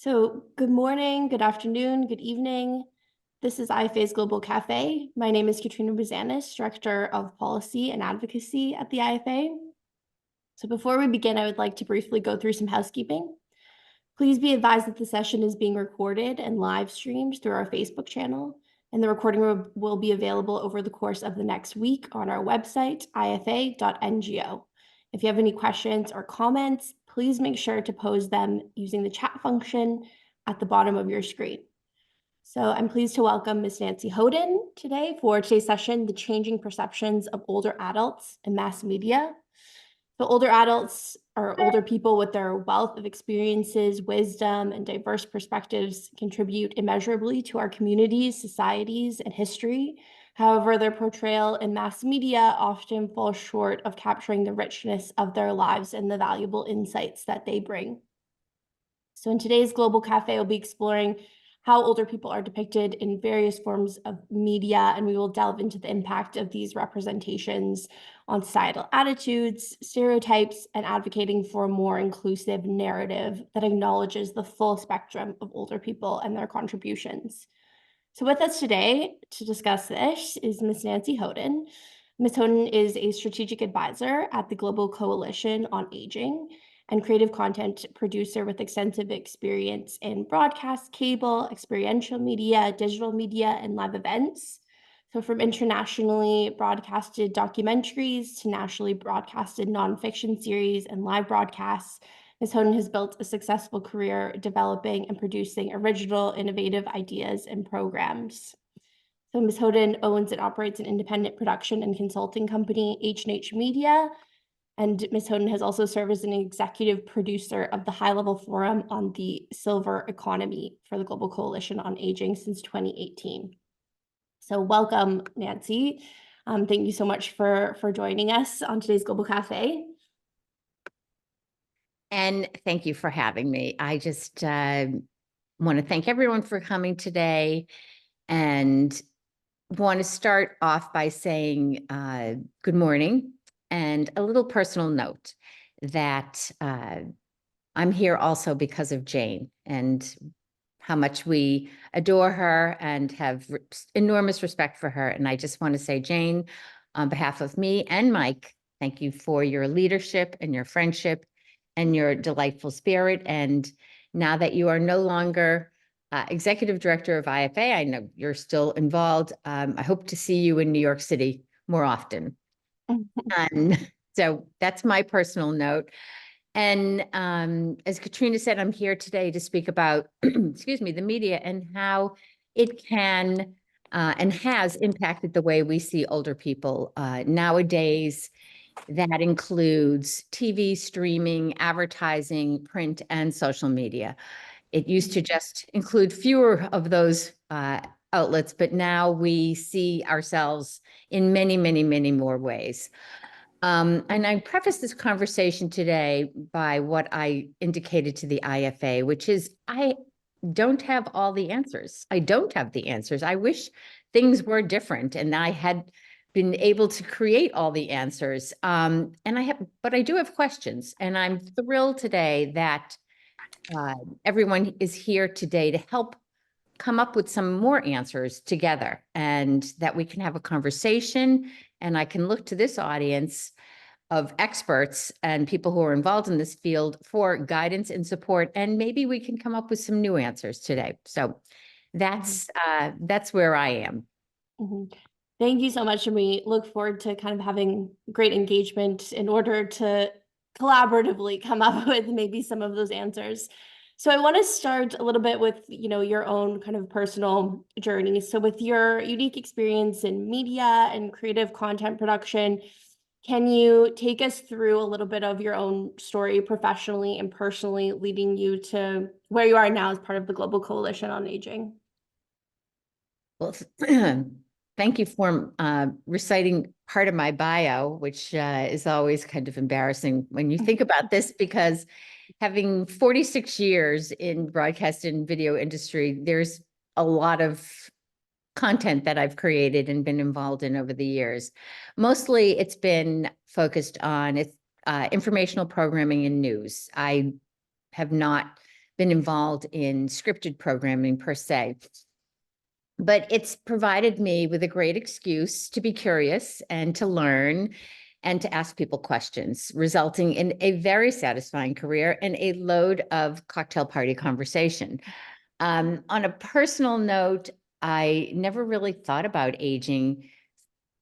So good morning, good afternoon, good evening. This is IFA's Global Café. My name is Katrina Buzanis, Director of Policy and Advocacy at the IFA. So before we begin, I would like to briefly go through some housekeeping. Please be advised that the session is being recorded and live streamed through our Facebook channel, and the recording will be available over the course of the next week on our website, ifa.ngo. If you have any questions or comments, please make sure to pose them using the chat function at the bottom of your screen. So I'm pleased to welcome Ms. Nancy Hodin today for today's session, The Changing Perceptions of Older Adults in Mass Media. So older adults are older people with their wealth of experiences, wisdom, and diverse perspectives contribute immeasurably to our communities, societies, and history. However, their portrayal in mass media often falls short of capturing the richness of their lives and the valuable insights that they bring. So in today's Global Cafe, we'll be exploring how older people are depicted in various forms of media, and we will delve into the impact of these representations on societal attitudes, stereotypes, and advocating for a more inclusive narrative that acknowledges the full spectrum of older people and their contributions. So with us today to discuss this is Ms. Nancy Hodin. Ms. Hodin is a strategic advisor at the Global Coalition on Aging and creative content producer with extensive experience in broadcast, cable, experiential media, digital media, and live events. So from internationally broadcasted documentaries to nationally broadcasted nonfiction series and live broadcasts, Ms. Hodin has built a successful career developing and producing original, innovative ideas and programs. So Ms. Hodin owns and operates an independent production and consulting company, H&H Media, and Ms. Hodin has also served as an executive producer of the high-level forum on the silver economy for the Global Coalition on Aging since 2018. So welcome, Nancy. Thank you so much for joining us on today's Global Cafe. And thank you for having me. I just want to thank everyone for coming today and want to start off by saying good morning and a little personal note that I'm here also because of Jane and how much we adore her and have enormous respect for her. And I just want to say, Jane, on behalf of me and Mike, thank you for your leadership and your friendship and your delightful spirit. And now that you are no longer executive director of IFA, I know you're still involved. I hope to see you in New York City more often. And so that's my personal note. And as Katrina said, I'm here today to speak about, excuse me, the media and how it can and has impacted the way we see older people nowadays. That includes TV, streaming, advertising, print, and social media. It used to just include fewer of those outlets, but now we see ourselves in many, many, many more ways. And I preface this conversation today by what I indicated to the IFA, which is I don't have all the answers. I don't have the answers. I wish things were different and I had been able to create all the answers. But I do have questions, and I'm thrilled today that everyone is here today to help come up with some more answers together, and that we can have a conversation, and I can look to this audience of experts and people who are involved in this field for guidance and support, and maybe we can come up with some new answers today. So that's where I am. Mm-hmm. Thank you so much, and we look forward to kind of having great engagement in order to collaboratively come up with maybe some of those answers. So I want to start a little bit with, your own kind of personal journey. So with your unique experience in media and creative content production, can you take us through a little bit of your own story professionally and personally leading you to where you are now as part of the Global Coalition on Aging? Well, thank you for reciting part of my bio, which is always kind of embarrassing when you think about this, because having 46 years in broadcast and video industry, there's a lot of content that I've created and been involved in over the years. Mostly it's been focused on informational programming and news. I have not been involved in scripted programming per se. But it's provided me with a great excuse to be curious and to learn and to ask people questions, resulting in a very satisfying career and a load of cocktail party conversation. On a personal note, I never really thought about aging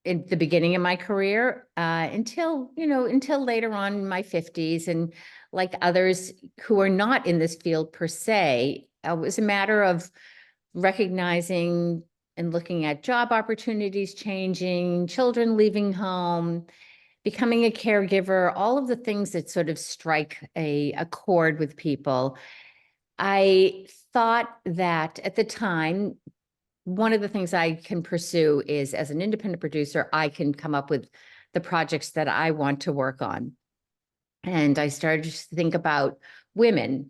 in the beginning of my career until later on in my 50s. And like others who are not in this field per se, it was a matter of recognizing and looking at job opportunities changing, children leaving home, becoming a caregiver, all of the things that sort of strike a chord with people. I thought that at the time, one of the things I can pursue is, as an independent producer, I can come up with the projects that I want to work on. And I started to think about women,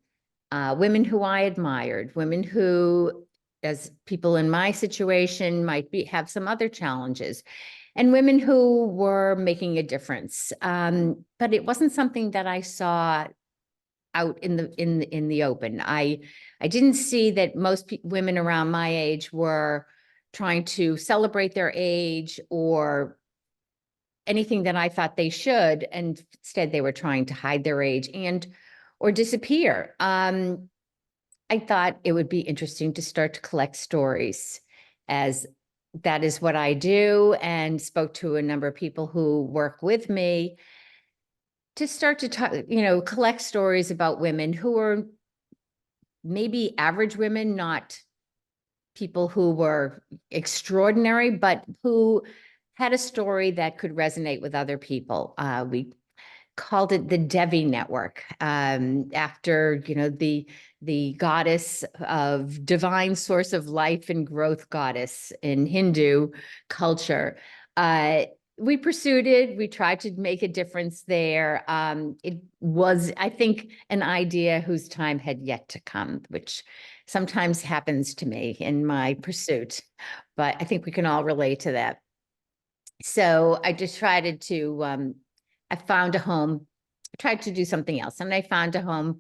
women who I admired, women who, as people in my situation, might have some other challenges, and women who were making a difference. But it wasn't something that I saw out in the open. I didn't see that most women around my age were trying to celebrate their age or anything that I thought they should, and instead they were trying to hide their age and or disappear. I thought it would be interesting to start to collect stories, as that is what I do, and spoke to a number of people who work with me to start to talk, collect stories about women who are maybe average women, not people who were extraordinary, but who had a story that could resonate with other people. We called it the Devi Network, after the goddess of divine source of life and growth goddess in Hindu culture. We pursued it. We tried to make a difference there. It was, I think, an idea whose time had yet to come, which sometimes happens to me in my pursuit, but I think we can all relate to that. So I decided to, I found a home, tried to do something else, and I found a home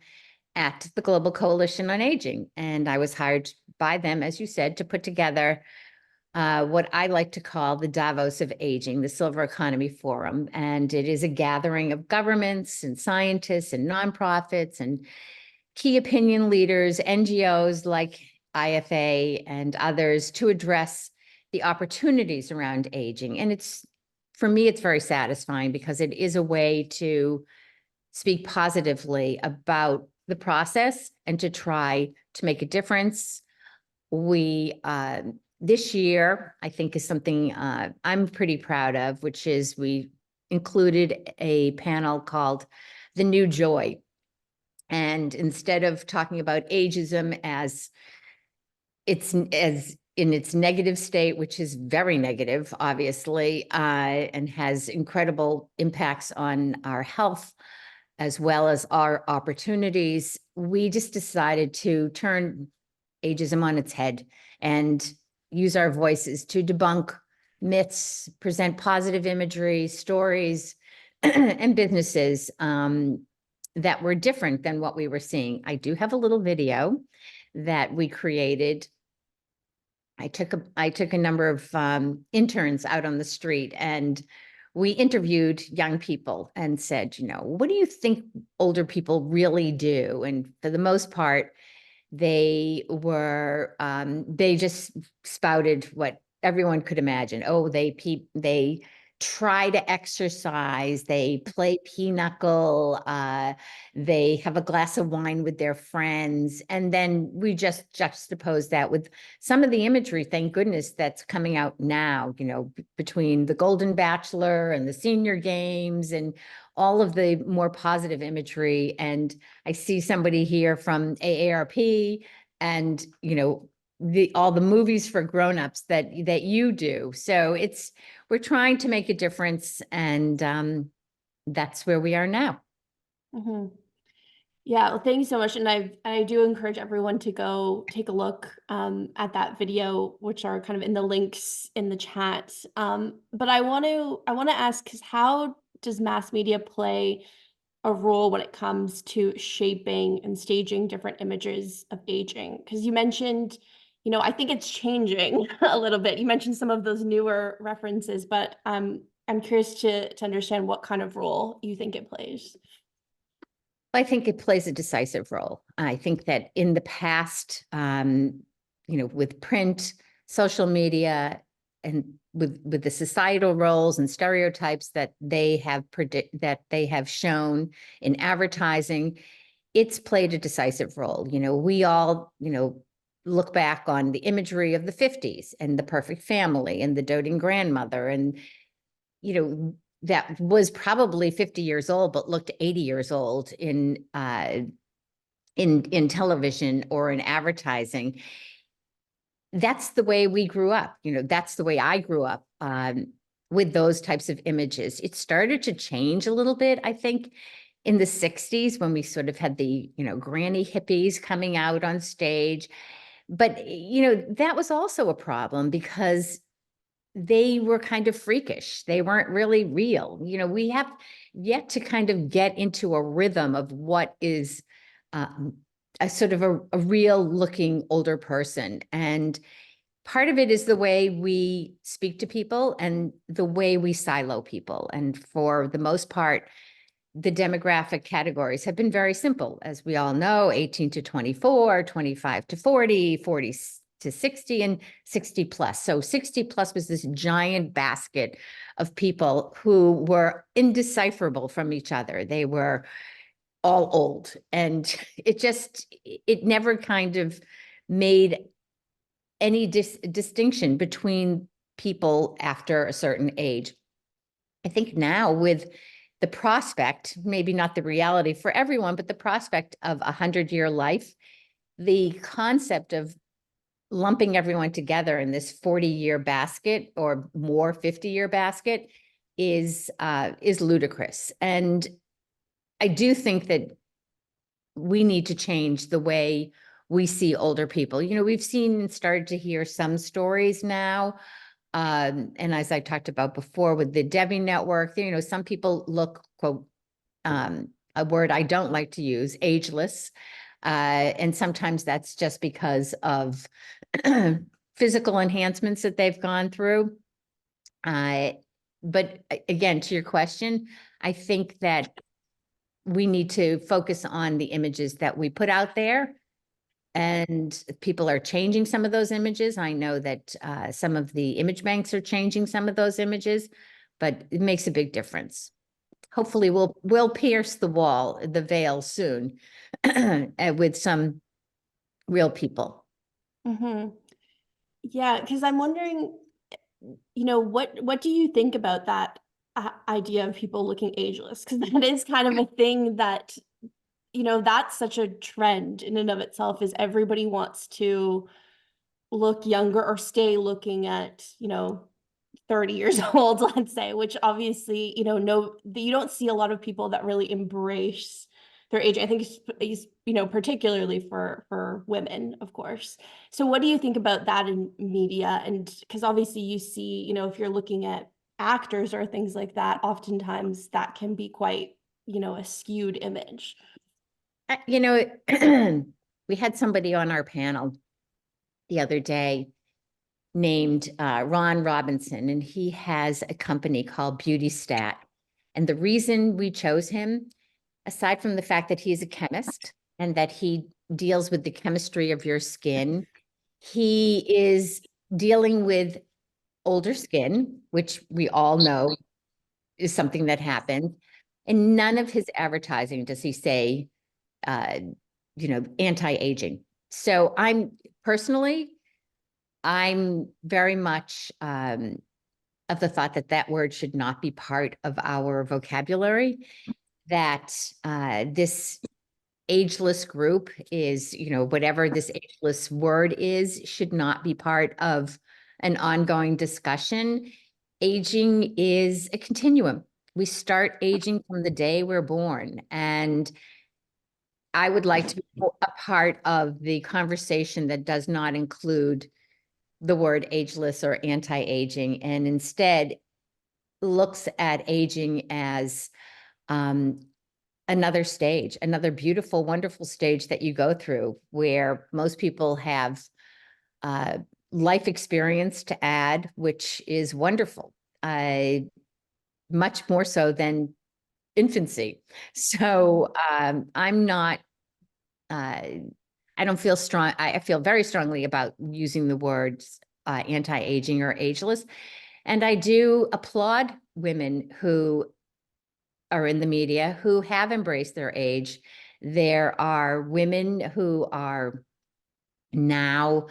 at the Global Coalition on Aging. And I was hired by them, as you said, to put together what I like to call the Davos of Aging, the Silver Economy Forum. And it is a gathering of governments and scientists and nonprofits and key opinion leaders, NGOs like IFA and others, to address the opportunities around aging. And for me, it's very satisfying because it is a way to speak positively about the process and to try to make a difference. We, this year, I think, is something I'm pretty proud of, which is we included a panel called The New Joy. And instead of talking about ageism as in its negative state, which is very negative, obviously, and has incredible impacts on our health as well as our opportunities, we just decided to turn ageism on its head and use our voices to debunk myths, present positive imagery, stories, and businesses that were different than what we were seeing. I do have a little video that we created. I took a number of interns out on the street, and we interviewed young people and said, what do you think older people really do? And for the most part, they just spouted what everyone could imagine. Oh, they try to exercise, they play pinochle, they have a glass of wine with their friends. And then we just juxtapose that with some of the imagery, thank goodness, that's coming out now, between the Golden Bachelor and the Senior Games and all of the more positive imagery. And I see somebody here from AARP and, all the movies for grownups that you do. So we're trying to make a difference, and that's where we are now. Mm-hmm. Yeah, well, thank you so much. And I do encourage everyone to go take a look at that video, which are kind of in the links in the chat. But I want to ask, because how does mass media play a role when it comes to shaping and staging different images of aging? Because you mentioned, I think it's changing a little bit. You mentioned some of those newer references, but I'm curious to understand what kind of role you think it plays. I think it plays a decisive role. I think that in the past, with print, social media, and with the societal roles and stereotypes that they have shown in advertising, it's played a decisive role. We all, look back on the imagery of the 50s and the perfect family and the doting grandmother, and that was probably 50 years old, but looked 80 years old in television or in advertising. That's the way we grew up. That's the way I grew up, with those types of images. It started to change a little bit, I think, in the 60s when we sort of had the, granny hippies coming out on stage. But, that was also a problem because they were kind of freakish. They weren't really real. We have yet to kind of get into a rhythm of what is a sort of a real looking older person. And part of it is the way we speak to people and the way we silo people. And for the most part, the demographic categories have been very simple, as we all know: 18 to 24, 25 to 40, 40 to 60, and 60 plus. So 60 plus was this giant basket of people who were indecipherable from each other. They were all old, and it never kind of made any distinction between people after a certain age. I think now, with the prospect, maybe not the reality for everyone, but the prospect of 100-year life, the concept of lumping everyone together in this 40-year basket or more 50-year basket is ludicrous. And I do think that we need to change the way we see older people. We've seen and started to hear some stories now. And as I talked about before with the Debbie Network, some people look, quote, a word I don't like to use, ageless. And sometimes that's just because of physical enhancements that they've gone through. But again, to your question, I think that we need to focus on the images that we put out there. And people are changing some of those images. I know that some of the image banks are changing some of those images, but it makes a big difference. Hopefully we'll pierce the veil soon with some real people. Mm-hmm. Yeah, because I'm wondering, what do you think about that idea of people looking ageless? Because that is kind of a thing that, that's such a trend in and of itself, is everybody wants to look younger or stay looking at, 30 years old, let's say, which obviously, you don't see a lot of people that really embrace their age. I think it's particularly for women, of course. So what do you think about that in media? And because obviously you see, if you're looking at actors or things like that, oftentimes that can be quite, a skewed image. We had somebody on our panel the other day named Ron Robinson, and he has a company called Beauty Stat. And the reason we chose him, aside from the fact that he's a chemist and that he deals with the chemistry of your skin, he is dealing with older skin, which we all know is something that happens. And none of his advertising does he say, anti-aging. So I'm very much of the thought that word should not be part of our vocabulary, that this ageless group is, whatever this ageless word is, should not be part of an ongoing discussion. Aging is a continuum. We start aging from the day we're born. And I would like to be a part of the conversation that does not include the word ageless or anti-aging, and instead looks at aging as another stage, another beautiful, wonderful stage that you go through, where most people have life experience to add, which is wonderful, much more so than infancy. So I'm not, I don't feel strong. I feel very strongly about using the words anti-aging or ageless. And I do applaud women who are in the media who have embraced their age. There are women who are now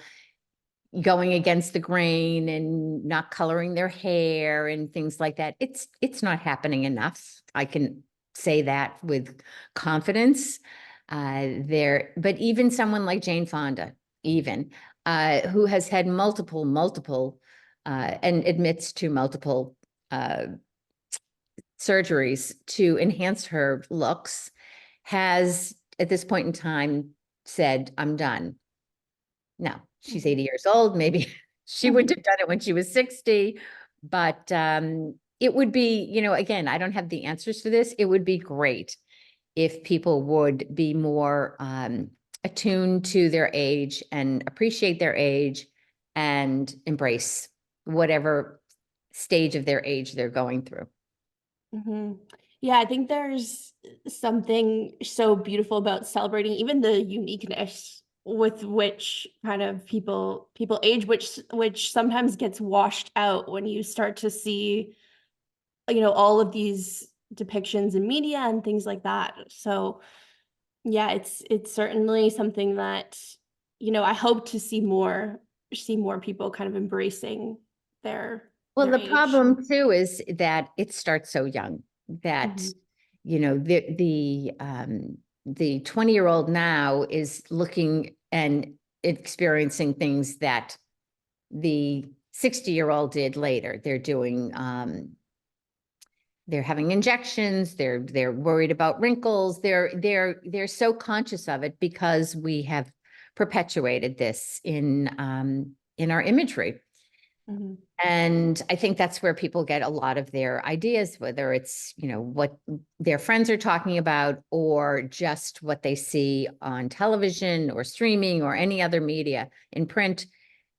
going against the grain and not coloring their hair and things like that. It's not happening enough. I can say that with confidence. But even someone like Jane Fonda, even who has had multiple, and admits to multiple surgeries to enhance her looks, has at this point in time said, I'm done. Now, she's 80 years old. Maybe she wouldn't have done it when she was 60, but it would be, again, I don't have the answers for this. It would be great if people would be more attuned to their age and appreciate their age and embrace whatever stage of their age they're going through. Mm-hmm. Yeah, I think there's something so beautiful about celebrating even the uniqueness with which kind of people age, which sometimes gets washed out when you start to see, all of these depictions in media and things like that. So yeah, it's certainly something that, I hope to see more people kind of embracing their Well, the age. problem too is that it starts so young that, Mhm. the 20-year-old now is looking and experiencing things that the 60-year-old did later. They're doing, they're having injections, they're worried about wrinkles, they're so conscious of it because we have perpetuated this in our imagery. Mhm. And I think that's where people get a lot of their ideas, whether it's, what their friends are talking about or just what they see on television or streaming or any other media in print.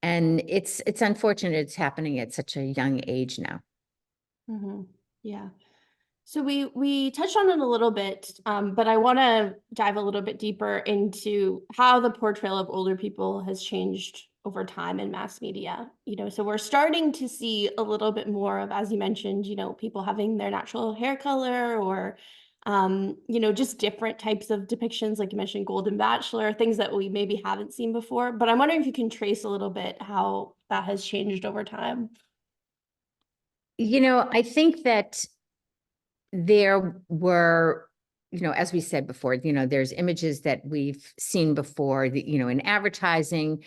And it's unfortunate it's happening at such a young age now. Mhm. Yeah. So we touched on it a little bit, but I want to dive a little bit deeper into how the portrayal of older people has changed over time in mass media. So we're starting to see a little bit more of, as you mentioned, people having their natural hair color or, just different types of depictions, like you mentioned, Golden Bachelor, things that we maybe haven't seen before. But I'm wondering if you can trace a little bit how that has changed over time. I think that there were, as we said before, there's images that we've seen before, in advertising.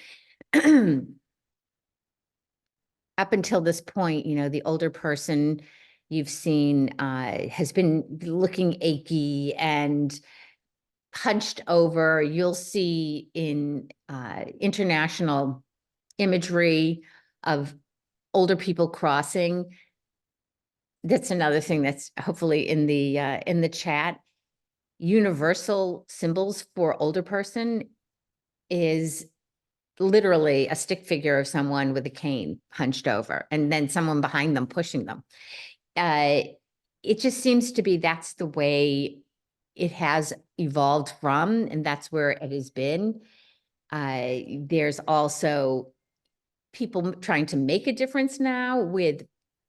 Up until this point, the older person you've seen has been looking achy and hunched over. You'll see in international imagery of older people crossing. That's another thing that's hopefully in the chat. Universal symbols for older person is literally a stick figure of someone with a cane hunched over and then someone behind them pushing them. Uh, it just seems to be that's the way it has evolved from, and that's where it has been. There's also people trying to make a difference now with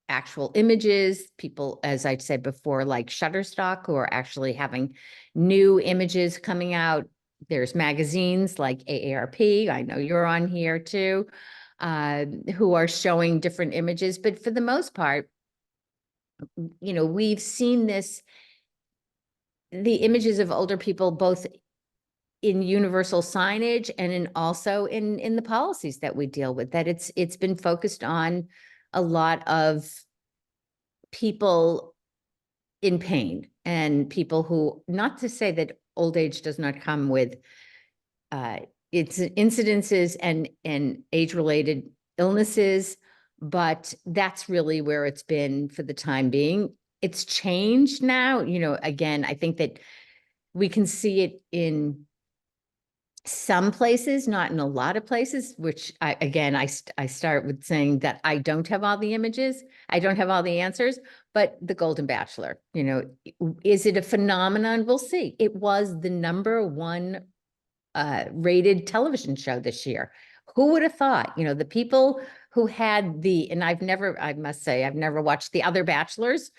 actual images. People, as I said before, like Shutterstock, who are actually having new images coming out. There's magazines like AARP, I know you're on here too, who are showing different images. But for the most part, we've seen this, the images of older people, both in universal signage and also in the policies that we deal with, that it's been focused on a lot of people in pain and people who, not to say that old age does not come with its incidences and age-related illnesses, but that's really where it's been for the time being. It's changed now. Again, I think that We can see it in some places, not in a lot of places, which I start with saying that I don't have all the images. I don't have all the answers, but The Golden Bachelor, is it a phenomenon? We'll see. It was the #1 rated television show this year. Who would have thought, the people who had and I must say, I've never watched the other Bachelors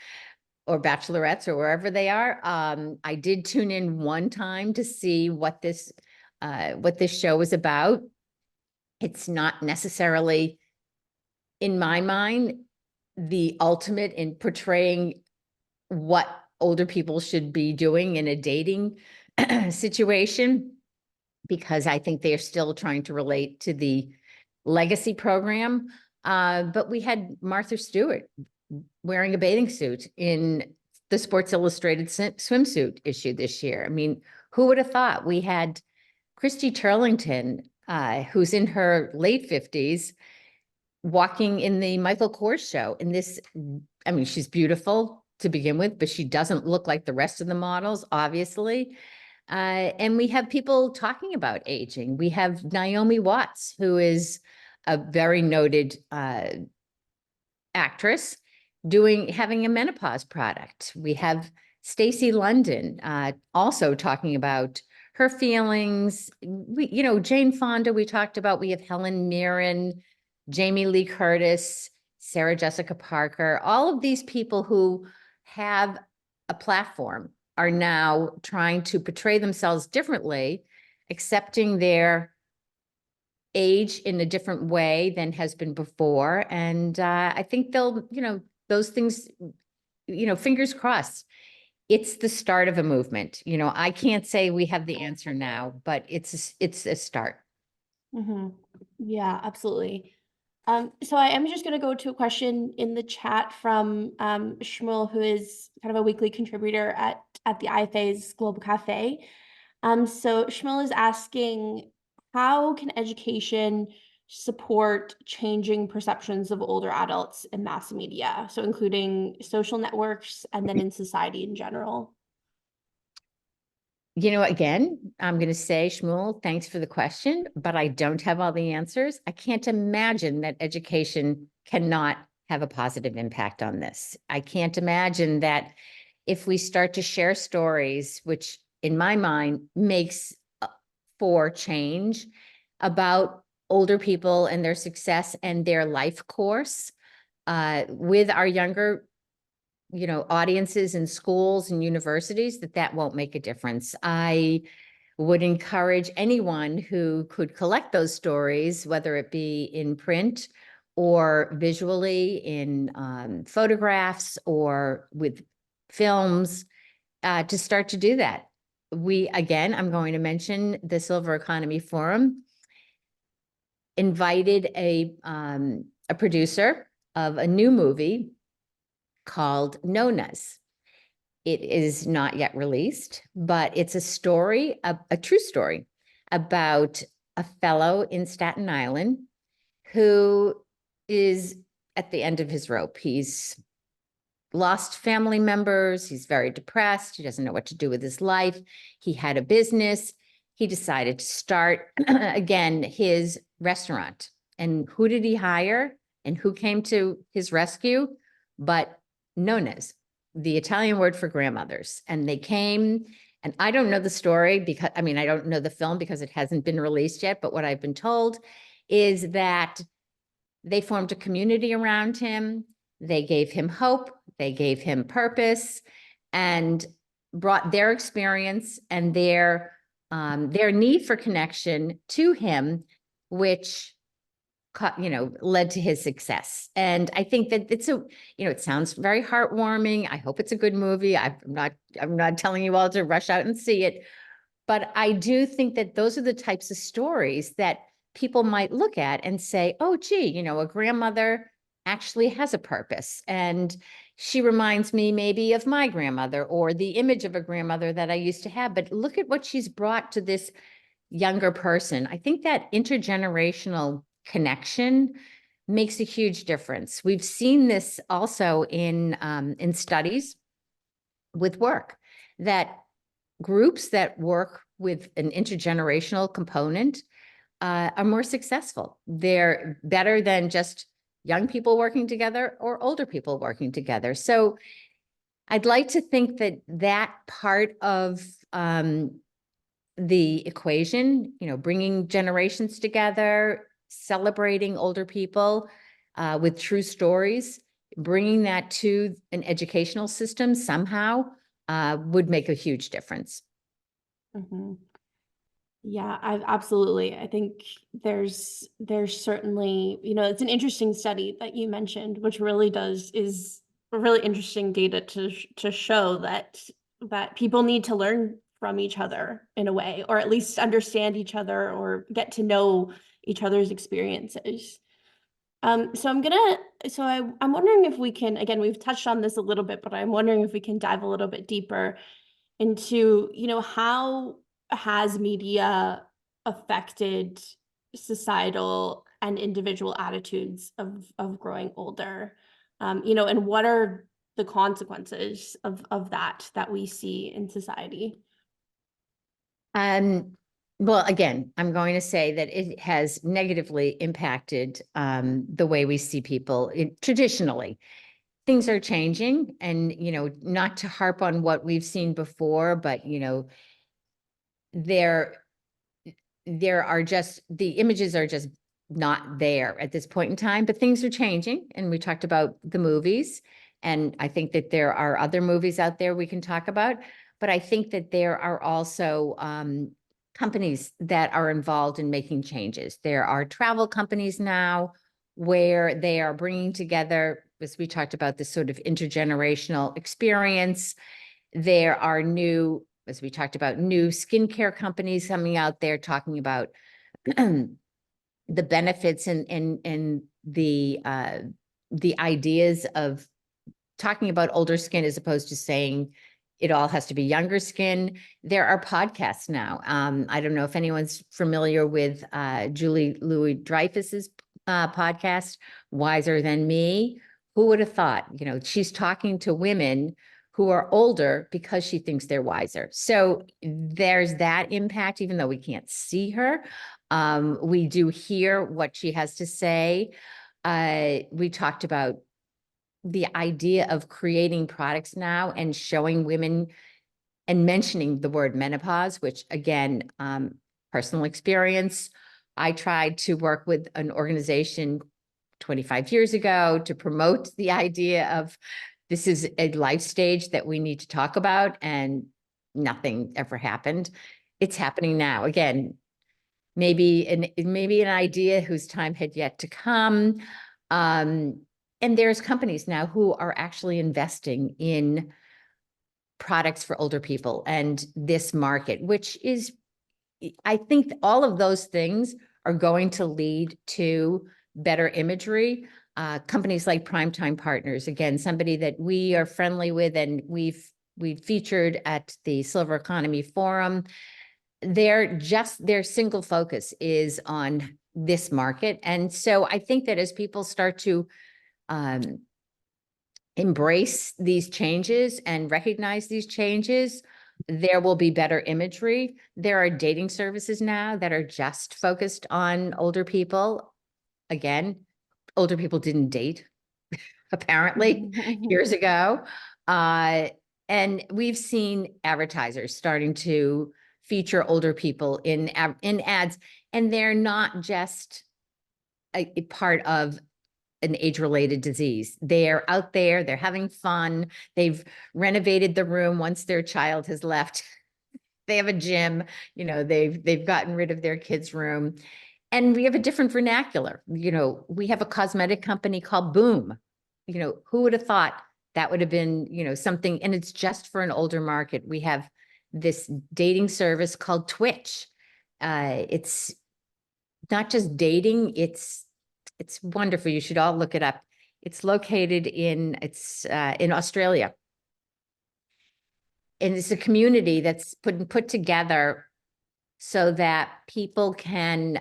or Bachelorettes or wherever they are. I did tune in one time to see what this show is about. It's not necessarily, in my mind, the ultimate in portraying what older people should be doing in a dating situation, because I think they're still trying to relate to the legacy program. But we had Martha Stewart wearing a bathing suit in the Sports Illustrated swimsuit issue this year. I mean, who would have thought? We had Christy Turlington, who's in her late 50s, walking in the Michael Kors show in this. I mean, she's beautiful to begin with, but she doesn't look like the rest of the models, obviously. And we have people talking about aging. We have Naomi Watts, who is a very noted actress, having a menopause product. We have Stacey London also talking about her feelings. Jane Fonda, we talked about. We have Helen Mirren, Jamie Lee Curtis, Sarah Jessica Parker. All of these people who have a platform are now trying to portray themselves differently, accepting their age in a different way than has been before. And I think they'll, those things, fingers crossed. It's the start of a movement. I can't say we have the answer now, but it's a start. Mm-hmm. Yeah, absolutely. So I am just going to go to a question in the chat from Shmuel, who is kind of a weekly contributor at the IFA's Global Café. So Shmuel is asking, how can education support changing perceptions of older adults in mass media? So including social networks and then in society in general. Again, I'm going to say, Shmuel, thanks for the question, but I don't have all the answers. I can't imagine that education cannot have a positive impact on this. I can't imagine that if we start to share stories, which in my mind makes for change about older people and their success and their life course with our younger audiences in schools and universities, that won't make a difference. I would encourage anyone who could collect those stories, whether it be in print or visually in photographs or with films, to start to do that. I'm going to mention the Silver Economy Forum invited a producer of a new movie called Nonas. It is not yet released, but it's a story, a true story about a fellow in Staten Island who is at the end of his rope. He's lost family members. He's very depressed. He doesn't know what to do with his life. He had a business. He decided to start again his restaurant. And who did he hire? And who came to his rescue? But nonas, the Italian word for grandmothers. And they came, and I don't know the story because, I don't know the film because it hasn't been released yet, but what I've been told is that they formed a community around him. They gave him hope. They gave him purpose and brought their experience and their need for connection to him, which led to his success. And I think that it sounds very heartwarming. I hope it's a good movie. I'm not telling you all to rush out and see it, but I do think that those are the types of stories that people might look at and say, oh, gee, a grandmother actually has a purpose. And she reminds me maybe of my grandmother or the image of a grandmother that I used to have, but look at what she's brought to this younger person. I think that intergenerational connection makes a huge difference. We've seen this also in studies with work, that groups that work with an intergenerational component are more successful. They're better than just young people working together or older people working together. So I'd like to think that that part of the equation, bringing generations together, celebrating older people with true stories, bringing that to an educational system somehow would make a huge difference. Mhm. Yeah, absolutely. I think there's certainly, it's an interesting study that you mentioned, which really is a really interesting data to show that people need to learn from each other in a way, or at least understand each other or get to know each other's experiences. I'm wondering if we can, again, we've touched on this a little bit, but I'm wondering if we can dive a little bit deeper into, how has media affected societal and individual attitudes of growing older? And what are the consequences of that we see in society? Well, again, I'm going to say that it has negatively impacted the way we see people traditionally. Things are changing, and not to harp on what we've seen before, but there are just, the images are just not there at this point in time, but things are changing. And we talked about the movies, and I think that there are other movies out there we can talk about, but I think that there are also companies that are involved in making changes. There are travel companies now where they are bringing together, as we talked about, this sort of intergenerational experience. There are new, as we talked about, new skincare companies coming out there talking about the benefits and the ideas of talking about older skin as opposed to saying it all has to be younger skin. There are podcasts now. I don't know if anyone's familiar with Julie Louis-Dreyfus's podcast, Wiser Than Me. Who would have thought? She's talking to women who are older because she thinks they're wiser. So there's that impact, even though we can't see her. We do hear what she has to say. We talked about the idea of creating products now and showing women and mentioning the word menopause, which again, personal experience. I tried to work with an organization 25 years ago to promote the idea of this is a life stage that we need to talk about, and nothing ever happened. It's happening now. Again, maybe an idea whose time had yet to come. And there's companies now who are actually investing in products for older people and this market, which is, I think all of those things are going to lead to better imagery. Companies like Primetime Partners, again, somebody that we are friendly with, and we've featured at the Silver Economy Forum. Their single focus is on this market. And so I think that as people start to embrace these changes and recognize these changes, there will be better imagery. There are dating services now that are just focused on older people. Again, older people didn't date, apparently, years ago. And we've seen advertisers starting to feature older people in ads, and they're not just a part of an age-related disease. They're out there, they're having fun. They've renovated the room once their child has left. They have a gym, they've gotten rid of their kids' room. And we have a different vernacular. We have a cosmetic company called Boom. Who would have thought that would have been, something, and it's just for an older market. We have this dating service called Twitch. It's not just dating, it's wonderful. You should all look it up. It's located in Australia. And it's a community that's put together so that people can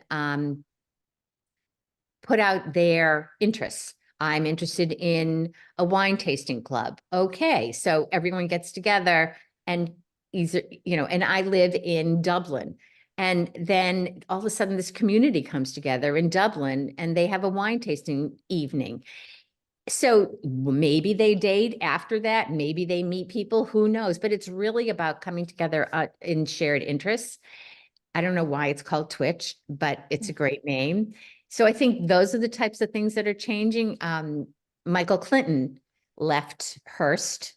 put out their interests. I'm interested in a wine tasting club. Okay, so everyone gets together and easier, and I live in Dublin. And then all of a sudden this community comes together in Dublin and they have a wine tasting evening. So maybe they date after that, maybe they meet people, who knows? But it's really about coming together in shared interests. I don't know why it's called Twitch, but it's a great name. So I think those are the types of things that are changing. Michael Clinton left Hearst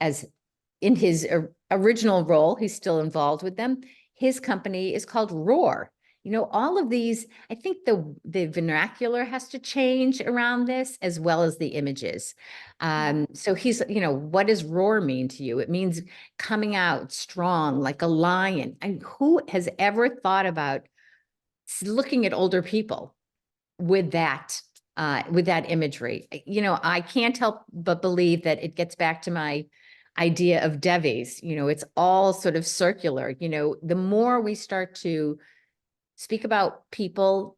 as in his original role. He's still involved with them. His company is called Roar. All of these, I think the vernacular has to change around this, as well as the images. So he's, what does roar mean to you? It means coming out strong like a lion. And who has ever thought about looking at older people with that imagery? I can't help but believe that it gets back to my idea of Devi's. It's all sort of circular. The more we start to speak about people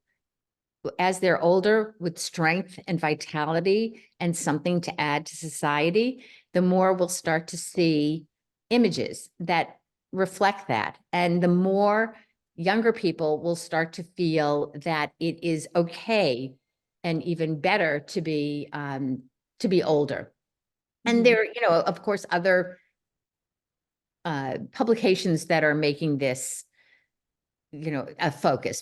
as they're older with strength and vitality and something to add to society, the more we'll start to see images that reflect that. And the more younger people will start to feel that it is okay and even better to be older. And there, of course, other publications that are making this, a focus.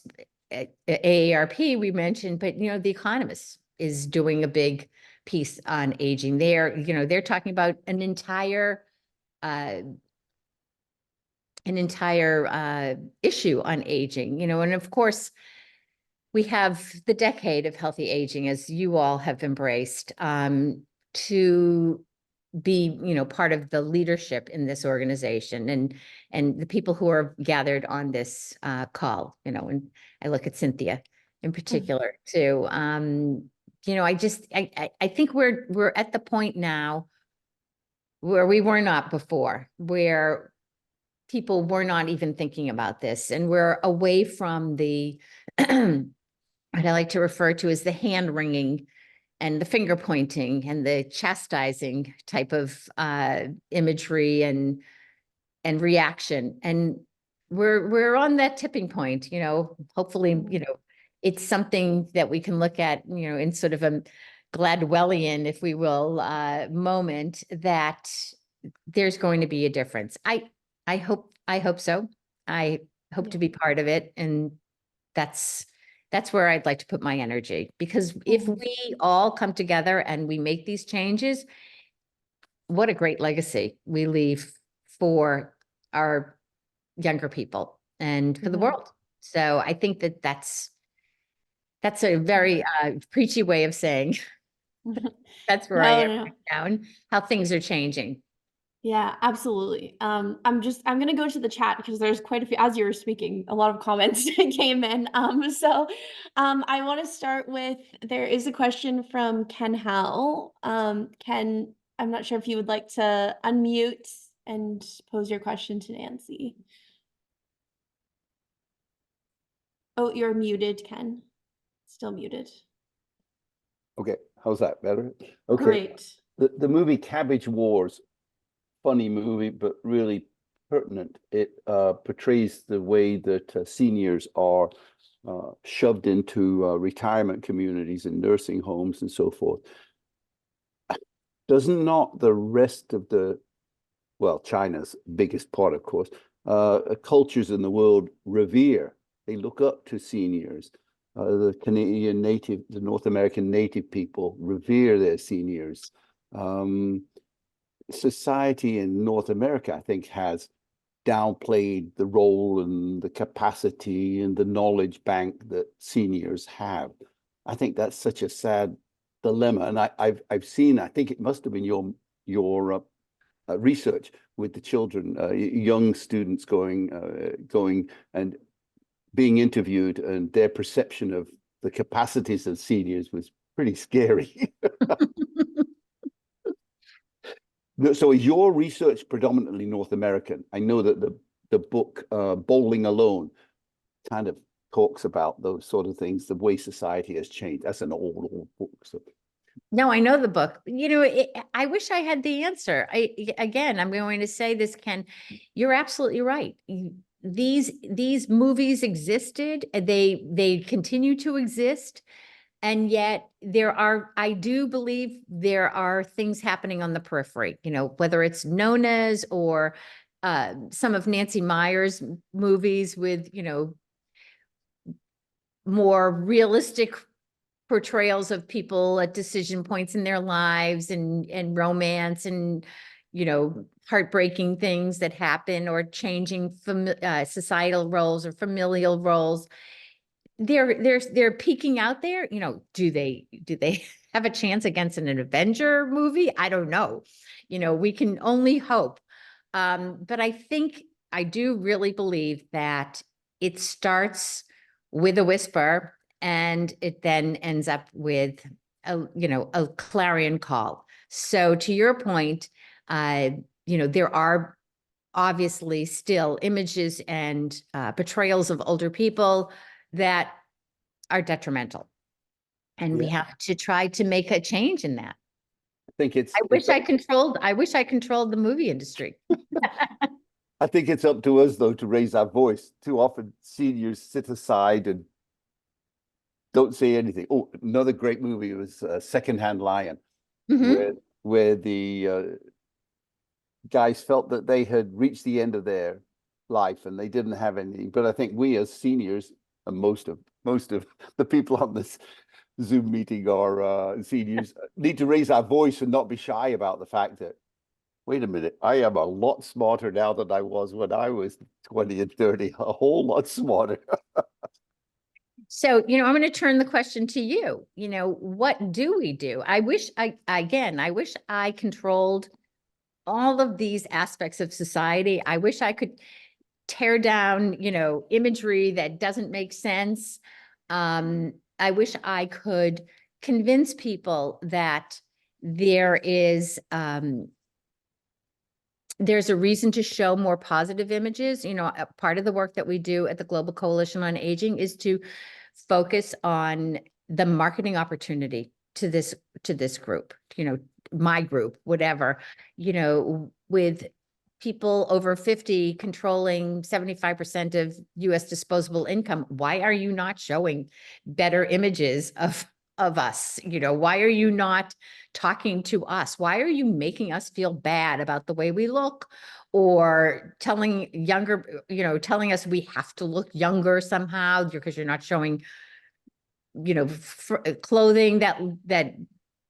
AARP we mentioned, but The Economist is doing a big piece on aging. They're talking about an entire issue on aging, and of course we have the decade of healthy aging, as you all have embraced, to be, part of the leadership in this organization, and the people who are gathered on this call, and I look at Cynthia in particular too. I think we're at the point now where we were not before, where people were not even thinking about this, and we're away from the what I like to refer to as the hand wringing and the finger pointing and the chastising type of imagery and reaction. And we're on that tipping point, hopefully, it's something that we can look at, in sort of a Gladwellian, if we will, moment, that there's going to be a difference. I hope so. I hope to be part of it. And that's where I'd like to put my energy, because if we all come together and we make these changes, what a great legacy we leave for our younger people and for the world. So I think that's a very preachy way of saying that's where I am right now, and how things are changing. Yeah, absolutely. I'm going to go to the chat because there's quite a few, as you were speaking, a lot of comments came in. I want to start with, there is a question from Ken Howell. Ken, I'm not sure if you would like to unmute and pose your question to Nancy. Oh, you're muted, Ken. Still muted. Okay, how's that better? Okay. Great. The movie Cabbage Wars, funny movie, but really pertinent. It portrays the way that seniors are shoved into retirement communities and nursing homes and so forth. Does not the rest of China's biggest part, of course, cultures in the world revere? They look up to seniors. The Canadian native, the North American native people revere their seniors. Society in North America, I think, has downplayed the role and the capacity and the knowledge bank that seniors have. I think that's such a sad dilemma. And I've seen, I think it must have been your research with the children, young students going and being interviewed, and their perception of the capacities of seniors was pretty scary. So is your research predominantly North American? I know that the book Bowling Alone kind of talks about those sort of things, the way society has changed. That's an old book. So No, I know the book. You know, I wish I had the answer. Again, I'm going to say this, Ken, you're absolutely right. These movies existed, and they continue to exist. And yet I do believe there are things happening on the periphery, you know, whether it's Nona's or some of Nancy Meyer's movies with, you know, more realistic portrayals of people at decision points in their lives and romance and, you know, heartbreaking things that happen or changing societal roles or familial roles. They're peeking out there. You know, do they have a chance against an Avenger movie? I don't know. You know, we can only hope. But I do really believe that it starts with a whisper and it then ends up with a clarion call. So to your point, you know, there are obviously still images and portrayals of older people that are detrimental. And we Yeah. have to try to make a change in that. I think I wish I controlled the movie industry. I think it's up to us, though, to raise our voice. Too often, seniors sit aside and don't say anything. Oh, another great movie was Secondhand Lion, Mhm. where the guys felt that they had reached the end of their life and they didn't have anything. But I think we as seniors, and most of the people on this Zoom meeting are seniors, need to raise our voice and not be shy about the fact that, wait a minute, I am a lot smarter now than I was when I was 20 and 30, a whole lot smarter. So, you know, I'm going to turn the question to you. You know, what do we do? I wish I controlled all of these aspects of society. I wish I could tear down, you know, imagery that doesn't make sense. I wish I could convince people that there is there's a reason to show more positive images. You know, a part of the work that we do at the Global Coalition on Aging is to focus on the marketing opportunity to this group, you know, my group, whatever, you know, with people over 50 controlling 75% of US disposable income. Why are you not showing better images of us? You know, why are you not talking to us? Why are you making us feel bad about the way we look or telling telling us we have to look younger somehow because you're not showing, you know, clothing that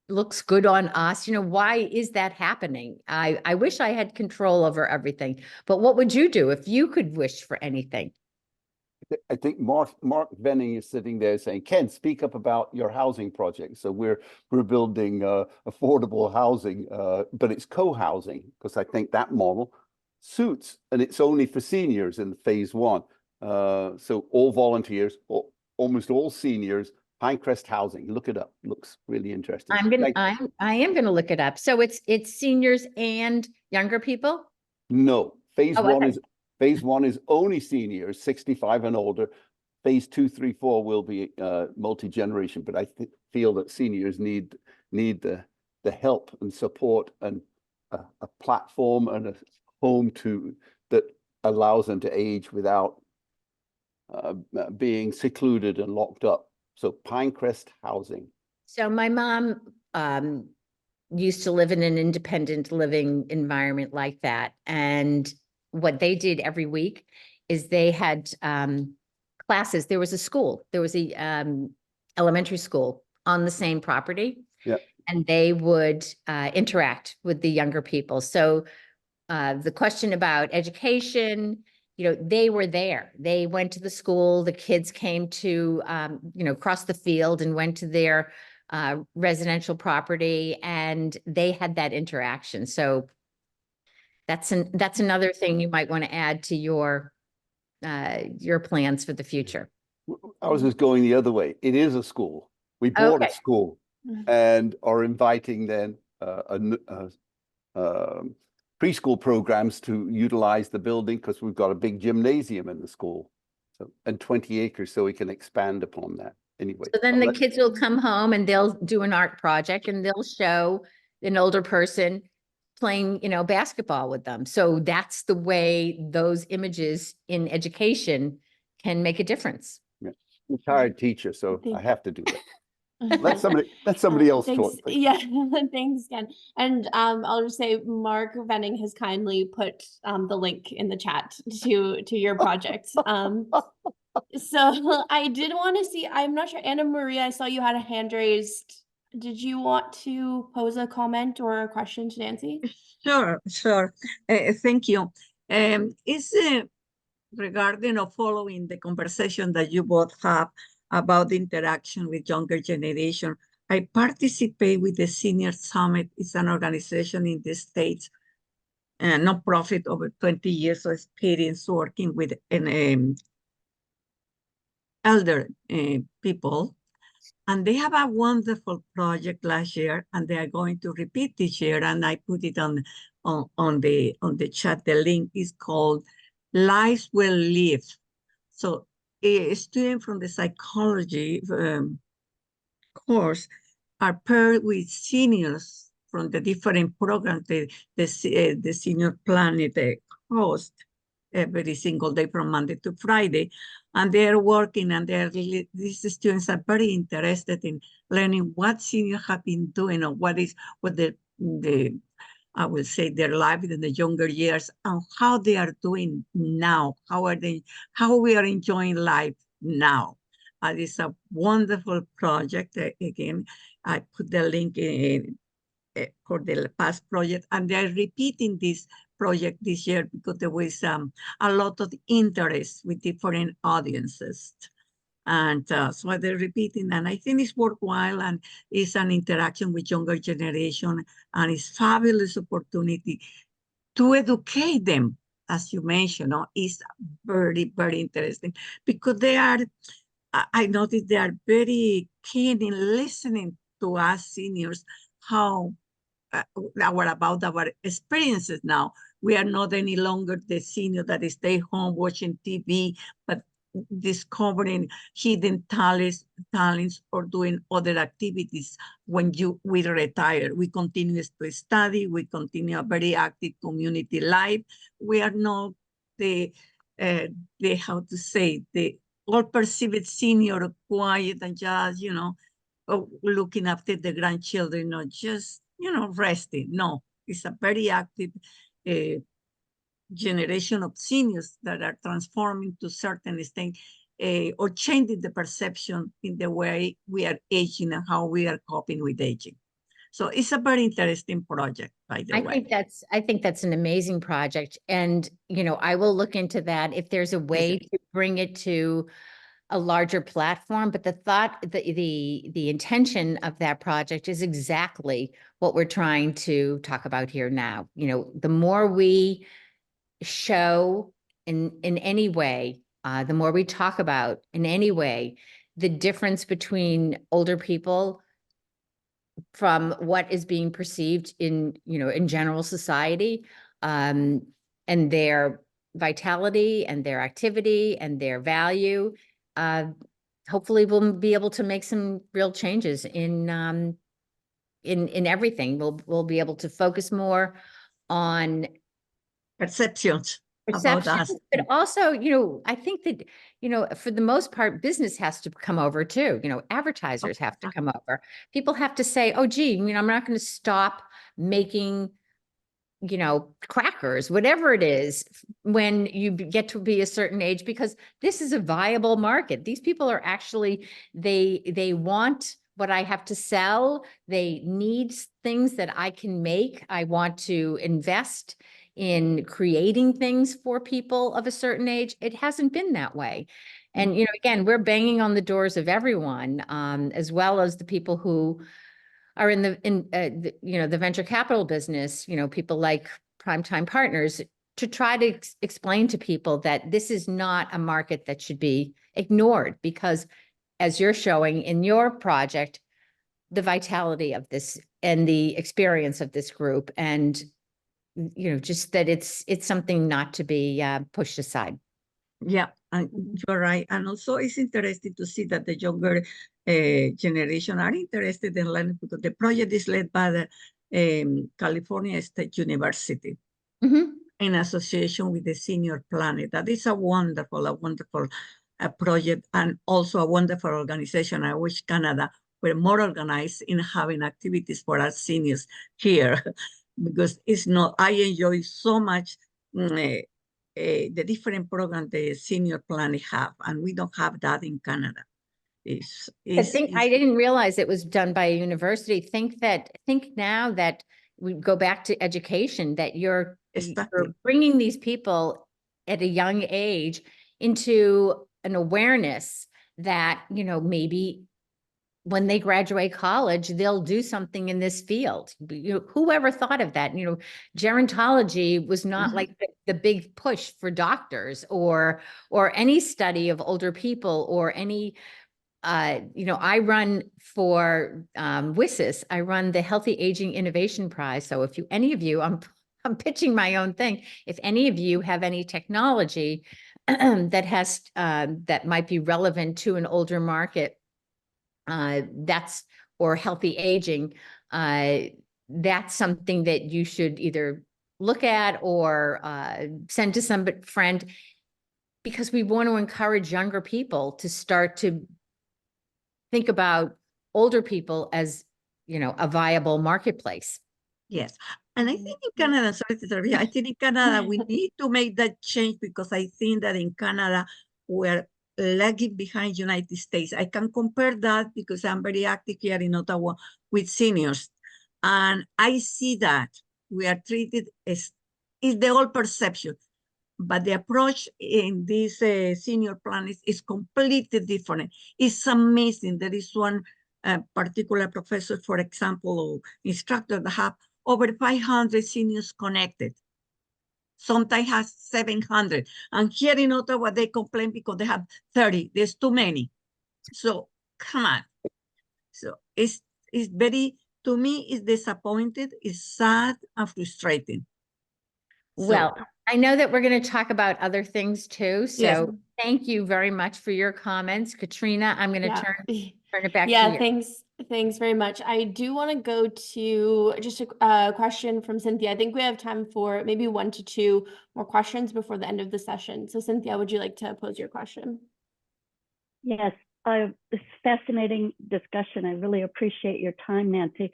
looks good on us? You know, why is that happening? I wish I had control over everything, but what would you do if you could wish for anything? I think Mark Venning is sitting there saying, Ken, speak up about your housing project. So we're building affordable housing, but it's co-housing, because I think that model suits, and it's only for seniors in phase one. So all volunteers, almost all seniors, Pinecrest Housing. Look it up. Looks really interesting. I am gonna look it up. So it's seniors and younger people? No, Oh, okay. phase one is only seniors, 65 and older. Phase 2, 3, 4 will be multi-generation, but I feel that seniors need the help and support and a platform and a home that allows them to age without being secluded and locked up. So Pinecrest Housing. So my mom used to live in an independent living environment like that. And what they did every week is they had classes. There was a school, there was a elementary school on the same property. Yeah. And they would interact with the younger people. So the question about education, you know, they were there. They went to the school. The kids came to, you know, cross the field and went to their residential property, and they had that interaction. So that's another thing you might want to add to your plans for the future. I was just going the other way. It is a school. We bought a Okay. school and are inviting then preschool programs to utilize the building, because we've got a big gymnasium in the school, so, and 20 acres, so we can expand upon that. anyway. So then I'll the let- kids will come home and they'll do an art project and they'll show an older person playing, basketball with them. So that's the way those images in education can make a difference. yeah. Retired teacher, so I Thank- have to do that. Let somebody else thanks. talk. Please. Yeah, thanks, Ken. And I'll just say Mark Venning has kindly put the link in the chat to your project. So I did want to see, I'm not sure, Anna Maria, I saw you had a hand raised. Did you want to pose a comment or a question to Nancy? Sure. Thank you. It's regarding or following the conversation that you both have about the interaction with younger generation. I participate with the Senior Summit. It's an organization in the States, non-profit, over 20 years of experience working with elder people. And they have a wonderful project last year, and they are going to repeat this year. And I put it on the chat. The link is called Lives Well Lived. So a student from the psychology course are paired with seniors from the different programs the Senior Planet host every single day from Monday to Friday. And they're working, and these students are very interested in learning what seniors have been doing, or what the I will say their life in the younger years, and how they are doing now. How we are enjoying life now. It's a wonderful project. Again, I put the link in for the past project, and they're repeating this project this year because there was a lot of interest with different audiences. And so they're repeating, and I think it's worthwhile, and it's an interaction with younger generation, and it's fabulous opportunity to educate them, as you mentioned. Is very, very interesting because I noticed they are very keen in listening to us seniors, how about our experiences now. We are not any longer the senior that stay home watching TV, but discovering hidden talents or doing other activities. When we retire, we continue to study, we continue a very active community life. We are not the how to say, the all perceived senior, quiet and just, looking after the grandchildren, or just, resting. No, it's a very active generation of seniors that are transforming to certain extent, or changing the perception in the way we are aging and how we are coping with aging. So it's a very interesting project, by the way. I think that's an amazing project. And, I will look into that if there's a way to bring it to a larger platform. But the thought, the intention of that project is exactly what we're trying to talk about here now. The more we show in any way, the more we talk about in any way, the difference between older people from what is being perceived in general society, and their vitality and their activity and their value, hopefully we'll be able to make some real changes in everything. We'll be able to focus more on Perceptions about us. but also, I think that, for the most part, business has to come over too. Advertisers have to come over. People have to say, oh, gee, I'm not going to stop making, crackers, whatever it is, when you get to be a certain age, because this is a viable market. These people are actually, they want what I have to sell. They need things that I can make. I want to invest in creating things for people of a certain age. It hasn't been that way. And, again, we're banging on the doors of everyone, as well as the people who are in the venture capital business, people like Primetime Partners, to try to explain to people that this is not a market that should be ignored, because as you're showing in your project, the vitality of this and the experience of this group, and just that it's something not to be pushed aside. Yeah, And you're right. And also it's interesting to see that the younger generation are interested in learning because the project is led by the California State University in association with the Senior Planet. That is a wonderful project and also a wonderful organization. I wish Canada were more organized in having activities for our seniors here because it's not, I enjoy so much the different programs the Senior Planet have, and we don't have that in Canada. I didn't realize it was done by a university. Think now that we go back to education, that you're bringing these people at a young age into an awareness that, you know, maybe when they graduate college, they'll do something in this field. You know, whoever thought of that? You know, gerontology was not like the big push for doctors or any study of older people or any, you know, I run for WSIS, I run the Healthy Aging Innovation Prize. So if any of you, I'm pitching my own thing. If any of you have any technology that has, that might be relevant to an older market, or healthy aging, that's something that you should either look at or send to some friend, because we want to encourage younger people to start to think about older people as, you know, a viable marketplace. Yes. And I think in Canada, sorry to interrupt you, I think in Canada, we need to make that change because I think that in Canada, we're lagging behind United States. I can compare that because I'm very active here in Ottawa with seniors. And I see that we are treated as, is the old perception, but the approach in this senior plan is completely different. It's amazing. There is one particular professor, for example, or instructor that have over 500 seniors connected. Sometimes has 700. And here in Ottawa, they complain because they have 30. There's too many. So come on. So it's very, to me, it's disappointed, it's sad and frustrating. Well, I know that we're going to talk about other things too. So Yes. Thank you very much for your comments. Katrina, I'm going to turn it back to you. Thanks very much. I do want to go to just a question from Cynthia. I think we have time for maybe 1 to 2 more questions before the end of the session. So Cynthia, would you like to pose your question? Yes, this fascinating discussion. I really appreciate your time, Nancy.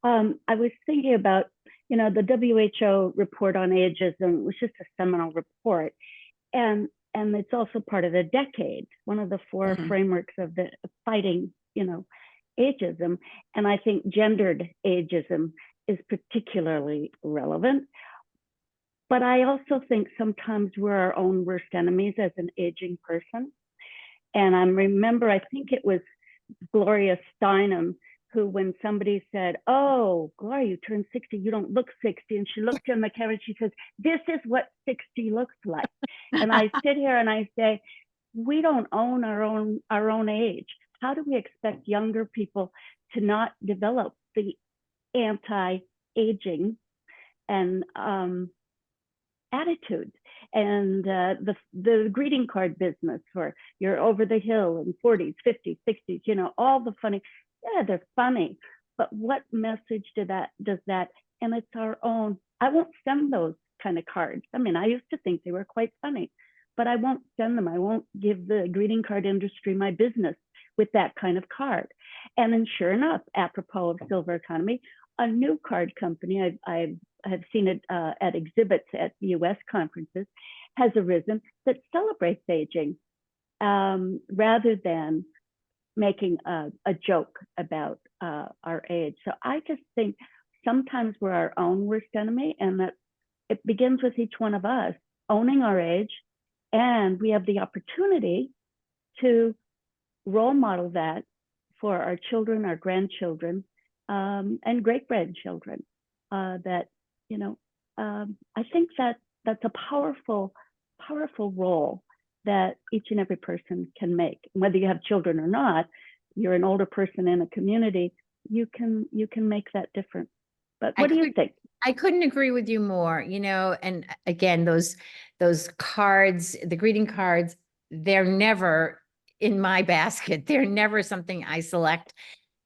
I was thinking about, you know, the WHO report on ageism was just a seminal report. And it's also part of the decade, one of the 4 frameworks of the fighting, you know, ageism. And I think gendered ageism is particularly relevant. But I also think sometimes we're our own worst enemies as an aging person. And I remember, I think it was Gloria Steinem, who, when somebody said, "Oh, Gloria, you turned 60, you don't look 60." And she looked in the camera and she says, "This is what 60 looks like." And I sit here and I say, we don't own our own age. How do we expect younger people to not develop the anti-aging and attitudes? And the greeting card business, for you're over the hill in 40s, 50s, 60s, you know, all the funny, yeah, they're funny, but what message does that, and it's our own. I won't send those kind of cards. I mean, I used to think they were quite funny, but I won't send them. I won't give the greeting card industry my business with that kind of card. And then sure enough, apropos of silver economy, a new card company, I have seen it at exhibits at US conferences, has arisen that celebrates aging rather than making a joke about our age. So I just think sometimes we're our own worst enemy, and that it begins with each one of us owning our age, and we have the opportunity to role model that for our children, our grandchildren, and great-grandchildren. That, you know, I think that's a powerful role that each and every person can make. Whether you have children or not, you're an older person in a community, you can make that difference. But what do you think? I couldn't agree with you more, you know, and again, those cards, the greeting cards, they're never in my basket. They're never something I select.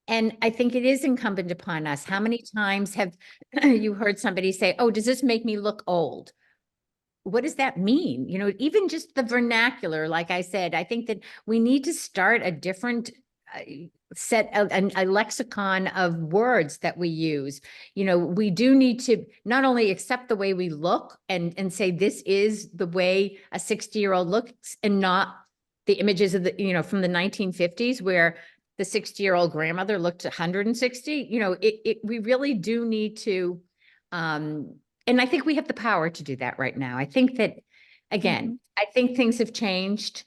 And I think it is incumbent upon us. How many times have you heard somebody say, oh, does this make me look old? What does that mean? You know, even just the vernacular, like I said, I think that we need to start a different set of a lexicon of words that we use. You know, we do need to not only accept the way we look and say this is the way a 60-year-old looks, and not the images of the, you know, from the 1950s where the 60-year-old grandmother looked 160. You know, we really do need to, and I think we have the power to do that right now. I think that, again, I think things have changed.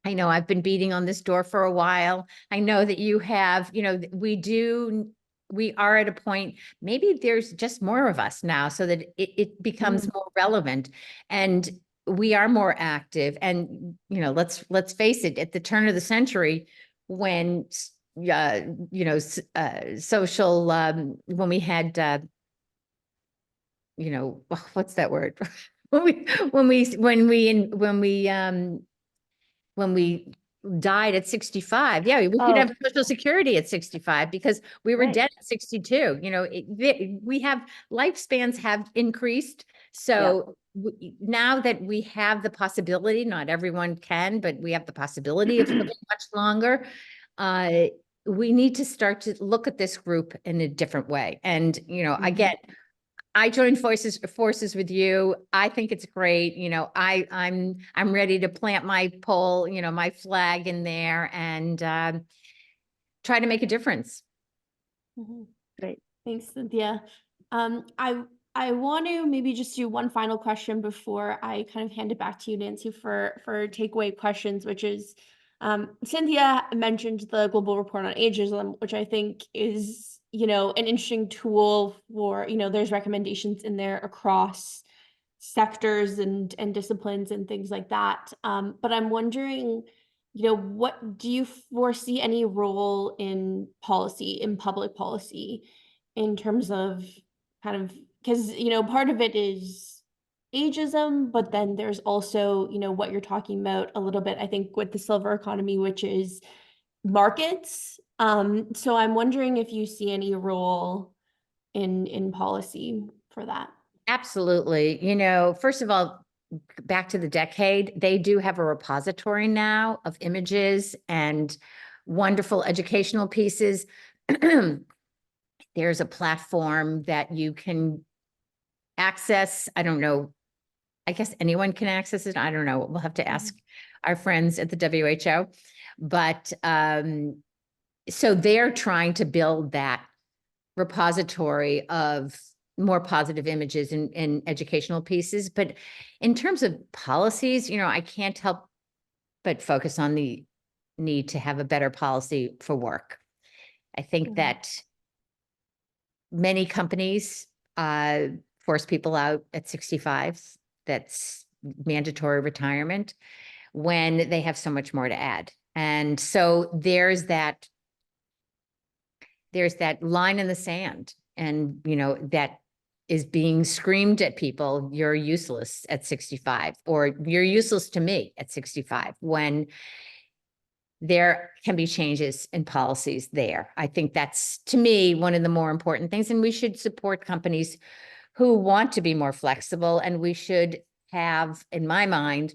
I know I've been beating on this door for a while. I know that you have, you know, we are at a point, maybe there's just more of us now so that it becomes more relevant, and we are more active. And, you know, let's face it, at the turn of the century, when, you know, social, when we had, you know, what's that word? when we died at 65, yeah, we could have Social Security at 65 because we were dead at 62. You know, we have lifespans have increased. So now that we have the possibility, not everyone can, but we have the possibility of living much longer. We need to start to look at this group in a different way. And, you know, again, I joined forces with you. I think it's great. You know, I'm ready to plant my pole, you know, my flag in there and try to make a difference. Great. Thanks, Cynthia. I want to maybe just do one final question before I kind of hand it back to you, Nancy, for takeaway questions, which is, Cynthia mentioned the Global Report on Ageism, which I think is, you know, an interesting tool for, you know, there's recommendations in there across sectors and disciplines and things like that. But I'm wondering, you know, what do you foresee any role in policy, in public policy, in terms of kind of, because, you know, part of it is ageism, but then there's also, you know, what you're talking about a little bit, I think, with the silver economy, which is markets. So I'm wondering if you see any role in policy for that. Absolutely. You know, first of all, back to the decade, they do have a repository now of images and wonderful educational pieces. There's a platform that you can access. I don't know. I guess anyone can access it. I don't know. We'll have to ask our friends at the WHO. But so they're trying to build that repository of more positive images and educational pieces. But in terms of policies, you know, I can't help but focus on the need to have a better policy for work. I think that many companies force people out at 65. That's mandatory retirement when they have so much more to add. And so there's that line in the sand, and, you know, that is being screamed at people, you're useless at 65, or you're useless to me at 65, when there can be changes in policies there. I think that's, to me, one of the more important things. And we should support companies who want to be more flexible. And we should have, in my mind,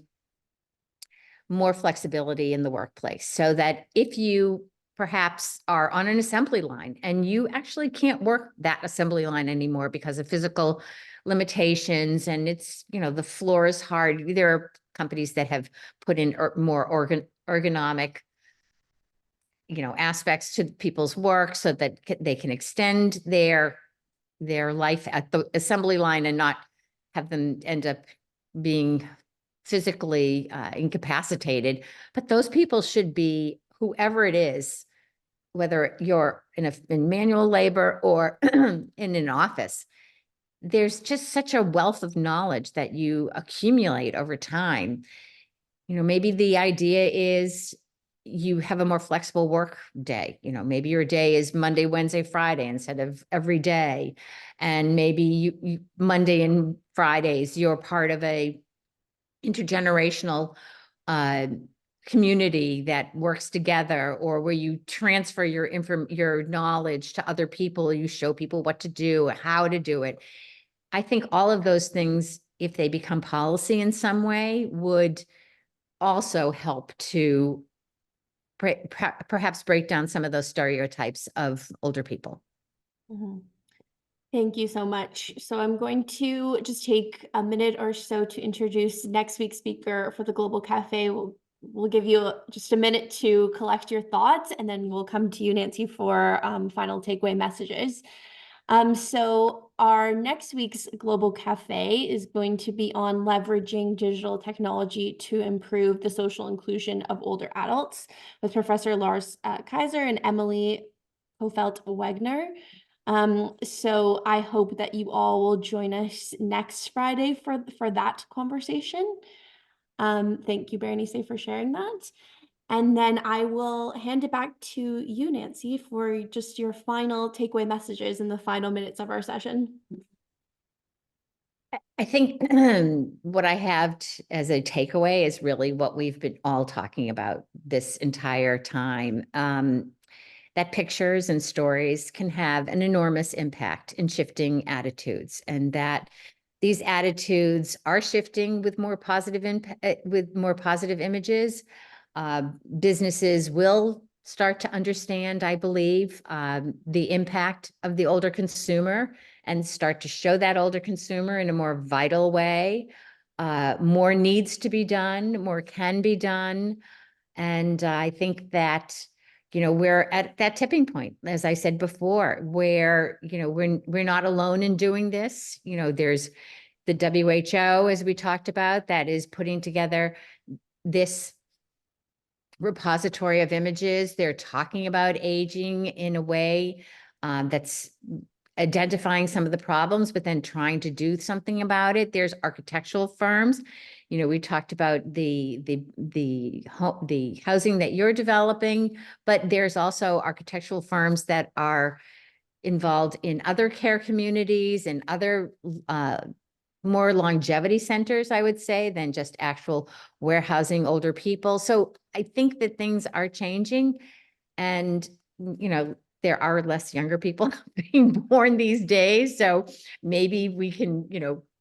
more flexibility in the workplace, so that if you perhaps are on an assembly line and you actually can't work that assembly line anymore because of physical limitations, and it's, you know, the floor is hard. There are companies that have put in more ergonomic, you know, aspects to people's work so that they can extend their life at the assembly line and not have them end up being physically incapacitated. But those people should be, whoever it is, whether you're in manual labor or in an office, there's just such a wealth of knowledge that you accumulate over time. You know, maybe the idea is you have a more flexible work day. You know, maybe your day is Monday, Wednesday, Friday instead of every day. And maybe you Monday and Fridays, you're part of a intergenerational community that works together, or where you transfer your knowledge to other people, you show people what to do, how to do it. I think all of those things, if they become policy in some way, would also help to perhaps break down some of those stereotypes of older people. Mhm. Thank you so much. So I'm going to just take a minute or so to introduce next week's speaker for the Global Cafe. We'll give you just a minute to collect your thoughts, and then we'll come to you, Nancy, for final takeaway messages. So our next week's Global Cafe is going to be on leveraging digital technology to improve the social inclusion of older adults with Professor Lars Kaiser and Emily Kofelt-Wegner. So I hope that you all will join us next Friday for that conversation. Thank you, Berenice, for sharing that. And then I will hand it back to you, Nancy, for just your final takeaway messages in the final minutes of our session. I think what I have as a takeaway is really what we've been all talking about this entire time. That pictures and stories can have an enormous impact in shifting attitudes, and that these attitudes are shifting with more positive images. Businesses will start to understand, I believe, the impact of the older consumer and start to show that older consumer in a more vital way. More needs to be done, more can be done. And I think that, we're at that tipping point, as I said before, where, we're not alone in doing this. There's the WHO, as we talked about, that is putting together this repository of images. They're talking about aging in a way that's identifying some of the problems, but then trying to do something about it. There's architectural firms. We talked about the housing that you're developing, but there's also architectural firms that are involved in other care communities and other more longevity centers, I would say, than just actual warehousing older people. So I think that things are changing, and, there are less younger people being born these days. So maybe we can,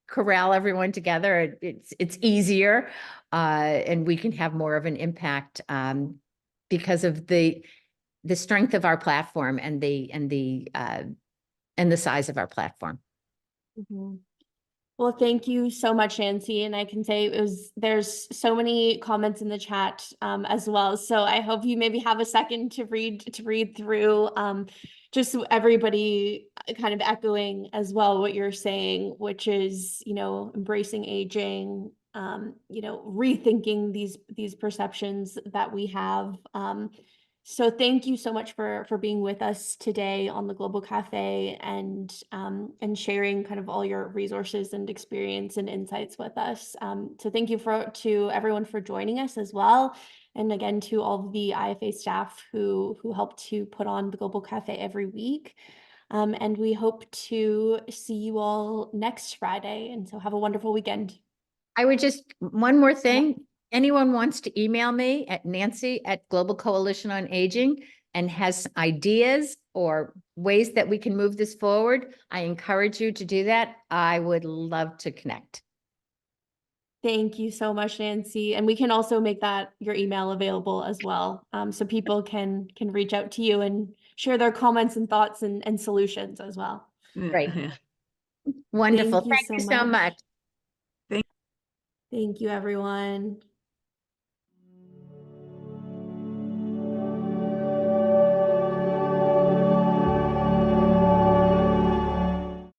corral everyone together. It's easier, and we can have more of an impact because of the strength of our platform and the size of our platform. Mm-hmm. Well, thank you so much, Nancy. And I can say there's so many comments in the chat as well. So I hope you maybe have a second to read through just everybody kind of echoing as well what you're saying, which is, embracing aging, rethinking these perceptions that we have. So thank you so much for being with us today on the Global Cafe and sharing kind of all your resources and experience and insights with us. So thank you to everyone for joining us as well. And again, to all of the IFA staff who help to put on the Global Cafe every week. And we hope to see you all next Friday. And so have a wonderful weekend. I would just, one more thing. Yeah. Anyone wants to email me at Nancy@Global Coalition on Aging and has ideas or ways that we can move this forward, I encourage you to do that. I would love to connect. Thank you so much, Nancy. And we can also make that your email available as well. So people can reach out to you and share their comments and thoughts and solutions as well. Great. Wonderful. Thank you so much. Thank you, everyone.